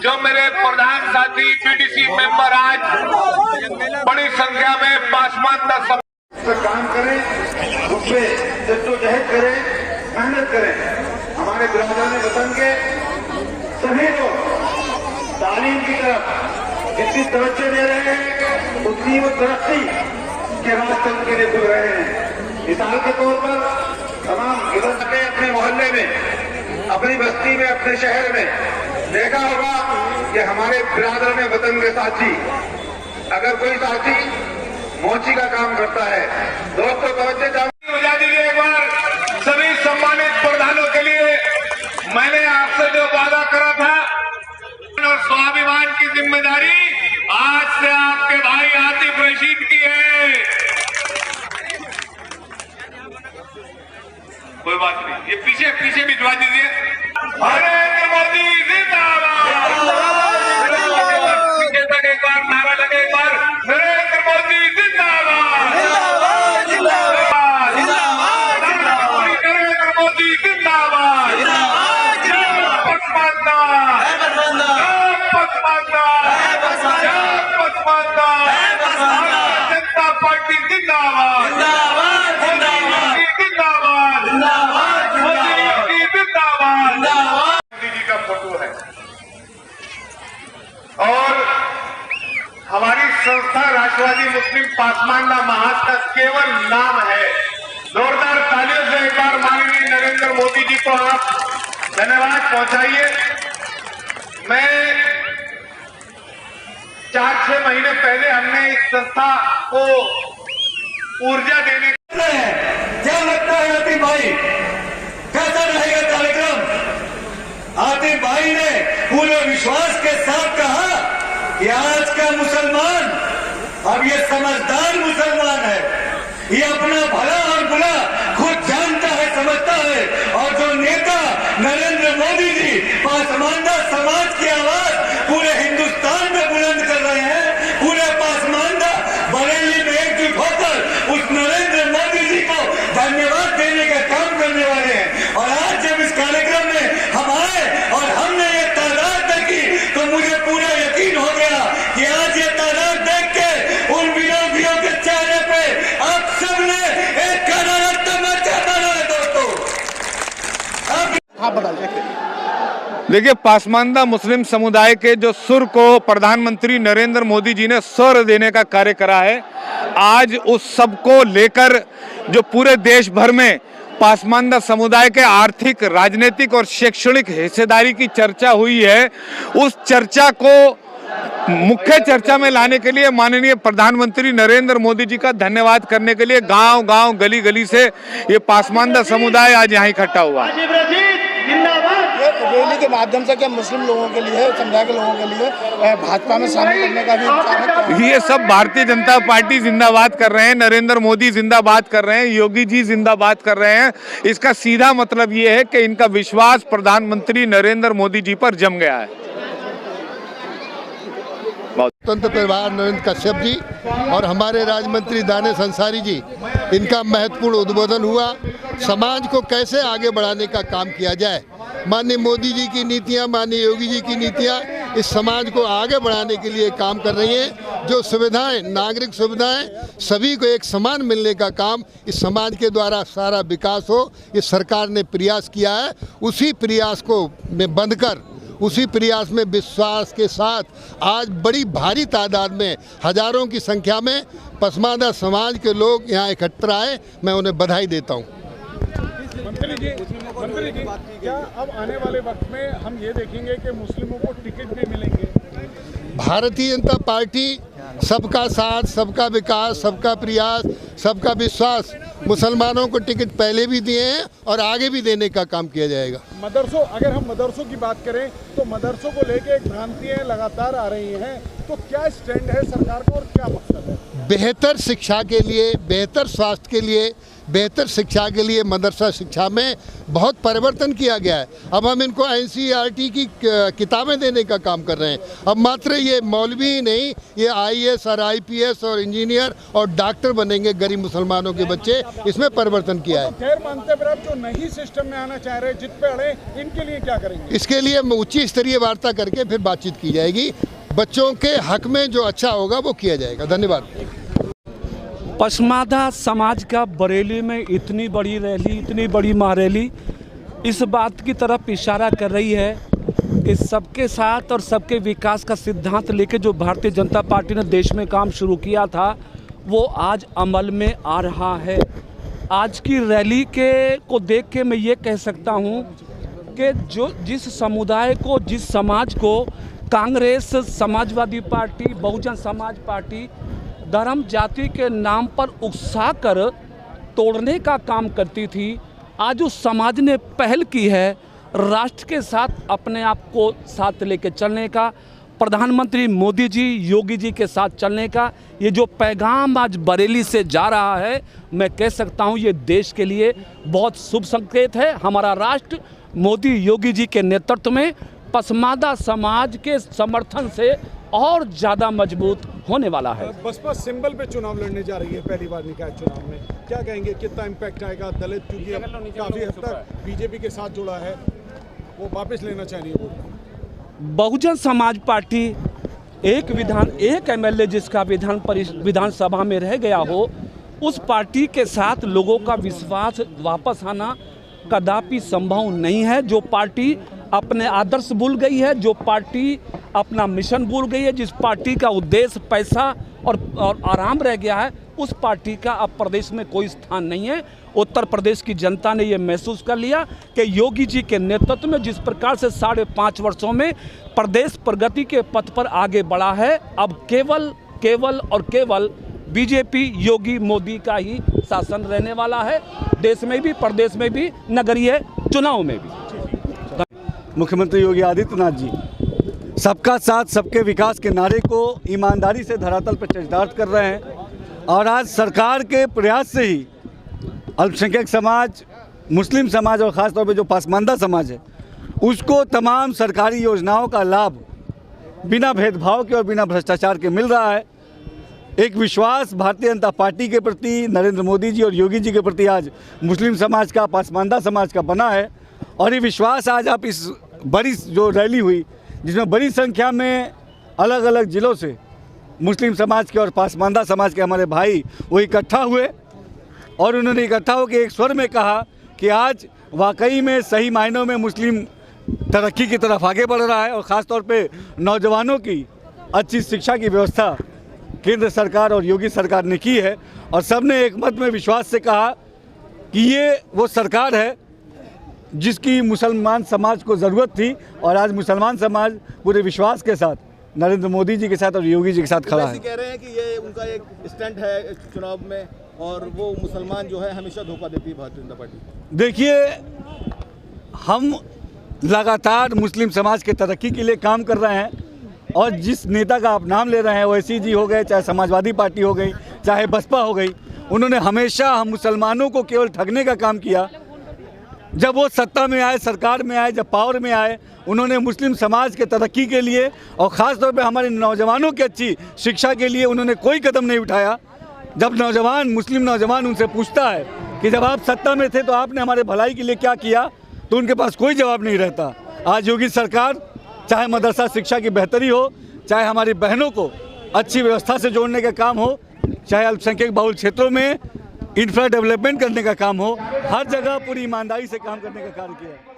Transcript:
जो मेरे प्रधान साथी पीडीसी मेंबर आज बड़ी संख्या में पासमानदा काम करें, उसमें जद्दोजहद करें, मेहनत करें। हमारे बिरादरान वतन के सभी लोग तालीम की तरफ जितनी तवज्जो दे रहे हैं उतनी वो तरक्की के रास्ते उनके लिए खुल रहे हैं। मिसाल के तौर पर तमाम इधर के अपने मोहल्ले में, अपनी बस्ती में, अपने शहर में देखा होगा कि हमारे बिरादरान वतन के साथी, अगर कोई साथी मोची का काम करता है, दोस्तों तवज्जो हो जाती है। एक बार सभी सम्मानित प्रधानों के लिए मैंने आपसे जो वादा करा था और स्वाभिमान की जिम्मेदारी आज से आपके भाई आतिफ रशीद की है। कोई बात नहीं, ये पीछे पीछे भिजवा दीजिए। नरेंद्र मोदी जिंदाबाद। पीछे तक एक बार नारा लगे, एक बार नरेंद्र मोदी जिंदाबाद। नरेंद्र मोदी जिंदाबाद। जनता पार्टी जिंदाबाद। मोदी जी का फोटो है और हमारी संस्था राष्ट्रवादी मुस्लिम पासमानदा महाज का केवल नाम है। जोरदार तालियों से एक बार माननीय नरेंद्र मोदी जी को आप धन्यवाद पहुंचाइए। मैं 4-6 महीने पहले हमने इस संस्था को ऊर्जा देने क्या लगता है आतिफ भाई, कैसा रहेगा कार्यक्रम? आतिफ भाई ने पूरे विश्वास के साथ कहा कि आज का मुसलमान अब ये समझदार मुसलमान है, ये अपना भला और बुरा खुद जानता है, समझता है। और जो नेता नरेंद्र मोदी जी पासमानदा समाज की आवाज पूरे हिंदुस्तान में बुलंद कर रहे हैं, पूरे पासमानदा बरेली में एकजुट होकर उस नरेंद्र मोदी जी को धन्यवाद देने का काम करने वाले हैं। और आज जब इस कार्यक्रम में हम आए और हमने ये तादाद देखी तो मुझे पूरा यकीन हो गया कि आज ये तादाद देख के उन विरोधियों के चेहरे पे आप सबने एक करारा तमाचा मारा है। दोस्तों देखिए, पासमानदा मुस्लिम समुदाय के जो सुर को प्रधानमंत्री नरेंद्र मोदी जी ने स्वर देने का कार्य करा है, आज उस सब को लेकर जो पूरे देश भर में पासमानदा समुदाय के आर्थिक, राजनीतिक और शैक्षणिक हिस्सेदारी की चर्चा हुई है, उस चर्चा को मुख्य चर्चा में लाने के लिए माननीय प्रधानमंत्री नरेंद्र मोदी जी का धन्यवाद करने के लिए गांव-गांव, गली-गली से ये पासमानदा समुदाय आज यहाँ इकट्ठा हुआ है। रैली के माध्यम से क्या मुस्लिम लोगों के लिए, समुदाय के लोगों के लिए भाजपा में शामिल करने का भी विचार है? ये सब भारतीय जनता पार्टी जिंदाबाद कर रहे हैं, नरेंद्र मोदी जिंदाबाद कर रहे हैं, योगी जी जिंदाबाद कर रहे हैं। इसका सीधा मतलब ये है कि इनका विश्वास प्रधानमंत्री नरेंद्र मोदी जी पर जम गया है। स्वतंत्र प्रभार नरेंद्र कश्यप जी और हमारे राज्य मंत्री दानिश अंसारी जी, इनका महत्वपूर्ण उद्बोधन हुआ। समाज को कैसे आगे बढ़ाने का काम किया जाए, माननीय मोदी जी की नीतियां, माननीय योगी जी की नीतियां इस समाज को आगे बढ़ाने के लिए काम कर रही हैं। जो सुविधाएं, नागरिक सुविधाएं सभी को एक समान मिलने का काम इस समाज के द्वारा सारा विकास हो, ये सरकार ने प्रयास किया है। उसी प्रयास को में बंधकर, उसी प्रयास में विश्वास के साथ आज बड़ी भारी तादाद में, हजारों की संख्या में पासमानदा समाज के लोग यहाँ इकट्ठा आए। मैं उन्हें बधाई देता हूँ। मंत्री जी, क्या अब आने वाले वक्त में हम ये देखेंगे कि मुस्लिमों को टिकट भी मिलेंगे? भारतीय जनता पार्टी सबका साथ, सबका विकास, सबका प्रयास, सबका विश्वास, मुसलमानों को टिकट पहले भी दिए हैं और आगे भी देने का काम किया जाएगा। मदरसों, अगर हम मदरसों की बात करें तो मदरसों को लेके भ्रांतियां लगातार आ रही हैं, तो क्या स्टैंड है सरकार का और क्या मकसद है? बेहतर शिक्षा के लिए, बेहतर स्वास्थ्य के लिए बेहतर शिक्षा के लिए मदरसा शिक्षा में बहुत परिवर्तन किया गया है। अब हम इनको NCERT की किताबें देने का काम कर रहे हैं। अब मात्र ये मौलवी ही नहीं, ये IAS और IPS और इंजीनियर और डॉक्टर बनेंगे गरीब मुसलमानों के बच्चे, इसमें परिवर्तन किया है। खैर मानते पर आप जो नई सिस्टम में आना चाह रहे हैं, जित पे अड़े, इनके लिए क्या करेंगे? इसके लिए उच्च स्तरीय वार्ता करके फिर बातचीत की जाएगी। बच्चों के हक में जो अच्छा होगा वो किया जाएगा। धन्यवाद। पसमानदा समाज का बरेली में इतनी बड़ी रैली, इतनी बड़ी महारैली इस बात की तरफ इशारा कर रही है कि सबके साथ और सबके विकास का सिद्धांत लेके जो भारतीय जनता पार्टी ने देश में काम शुरू किया था वो आज अमल में आ रहा है। आज की रैली को देख के मैं ये कह सकता हूँ कि जिस समुदाय को, जिस समाज को कांग्रेस, समाजवादी पार्टी, बहुजन समाज पार्टी धर्म जाति के नाम पर उकसा कर तोड़ने का काम करती थी, आज उस समाज ने पहल की है राष्ट्र के साथ अपने आप को साथ लेके चलने का, प्रधानमंत्री मोदी जी, योगी जी के साथ चलने का। ये जो पैगाम आज बरेली से जा रहा है, मैं कह सकता हूँ ये देश के लिए बहुत शुभ संकेत है। हमारा राष्ट्र मोदी योगी जी के नेतृत्व में पसमानदा समाज के समर्थन से और ज़्यादा मजबूत होने वाला है। बसपा सिंबल पे चुनाव लड़ने जा रही है पहली बार निकाय चुनाव में, क्या कहेंगे, कितना इम्पैक्ट आएगा? दलित क्योंकि काफ़ी हद तक बीजेपी के साथ जुड़ा है, वो वापस लेना चाह रही है वोट। बहुजन समाज पार्टी एक MLA जिसका विधानसभा में रह गया हो, उस पार्टी के साथ लोगों का विश्वास वापस आना कदापि संभव नहीं है। जो पार्टी अपने आदर्श भूल गई है, जो पार्टी अपना मिशन भूल गई है, जिस पार्टी का उद्देश्य पैसा और आराम रह गया है, उस पार्टी का अब प्रदेश में कोई स्थान नहीं है। उत्तर प्रदेश की जनता ने ये महसूस कर लिया कि योगी जी के नेतृत्व में जिस प्रकार से 5.5 वर्षों में प्रदेश प्रगति के पथ पर आगे बढ़ा है, अब केवल बीजेपी, योगी, मोदी का ही शासन रहने वाला है, देश में भी, प्रदेश में भी, नगरीय चुनाव में भी। मुख्यमंत्री योगी आदित्यनाथ जी सबका साथ, सबके विकास के नारे को ईमानदारी से धरातल पर चरितार्थ कर रहे हैं और आज सरकार के प्रयास से ही अल्पसंख्यक समाज, मुस्लिम समाज और ख़ास तौर पे जो पसमानदा समाज है उसको तमाम सरकारी योजनाओं का लाभ बिना भेदभाव के और बिना भ्रष्टाचार के मिल रहा है। एक विश्वास भारतीय जनता पार्टी के प्रति, नरेंद्र मोदी जी और योगी जी के प्रति आज मुस्लिम समाज का, पसमानदा समाज का बना है और ये विश्वास आज आप इस बड़ी जो रैली हुई जिसमें बड़ी संख्या में अलग अलग ज़िलों से मुस्लिम समाज के और पसमानदा समाज के हमारे भाई वो इकट्ठा हुए और उन्होंने इकट्ठा होकर एक स्वर में कहा कि आज वाकई में सही मायनों में मुस्लिम तरक्की की तरफ आगे बढ़ रहा है और ख़ास तौर पे नौजवानों की अच्छी शिक्षा की व्यवस्था केंद्र सरकार और योगी सरकार ने की है और सब ने एक मत में विश्वास से कहा कि ये वो सरकार है जिसकी मुसलमान समाज को ज़रूरत थी और आज मुसलमान समाज पूरे विश्वास के साथ नरेंद्र मोदी जी के साथ और योगी जी के साथ खड़ा है। कह रहे हैं कि ये उनका एक स्टंट है चुनाव में और वो मुसलमान जो है हमेशा धोखा देती है भारतीय जनता पार्टी। देखिए, हम लगातार मुस्लिम समाज के तरक्की के लिए काम कर रहे हैं और जिस नेता का आप नाम ले रहे हैं, ओवैसी जी हो गए, चाहे समाजवादी पार्टी हो गई, चाहे बसपा हो गई, उन्होंने हमेशा हम मुसलमानों को केवल ठगने का काम किया। जब वो सत्ता में आए, सरकार में आए, जब पावर में आए, उन्होंने मुस्लिम समाज के तरक्की के लिए और ख़ास तौर पे हमारे नौजवानों की अच्छी शिक्षा के लिए उन्होंने कोई कदम नहीं उठाया। जब मुस्लिम नौजवान उनसे पूछता है कि जब आप सत्ता में थे तो आपने हमारे भलाई के लिए क्या किया, तो उनके पास कोई जवाब नहीं रहता। आज योगी सरकार चाहे मदरसा शिक्षा की बेहतरी हो, चाहे हमारी बहनों को अच्छी व्यवस्था से जोड़ने का काम हो, चाहे अल्पसंख्यक बहुल क्षेत्रों में इंफ्रा डेवलपमेंट करने का काम हो, हर जगह पूरी ईमानदारी से काम करने का कार्य किया।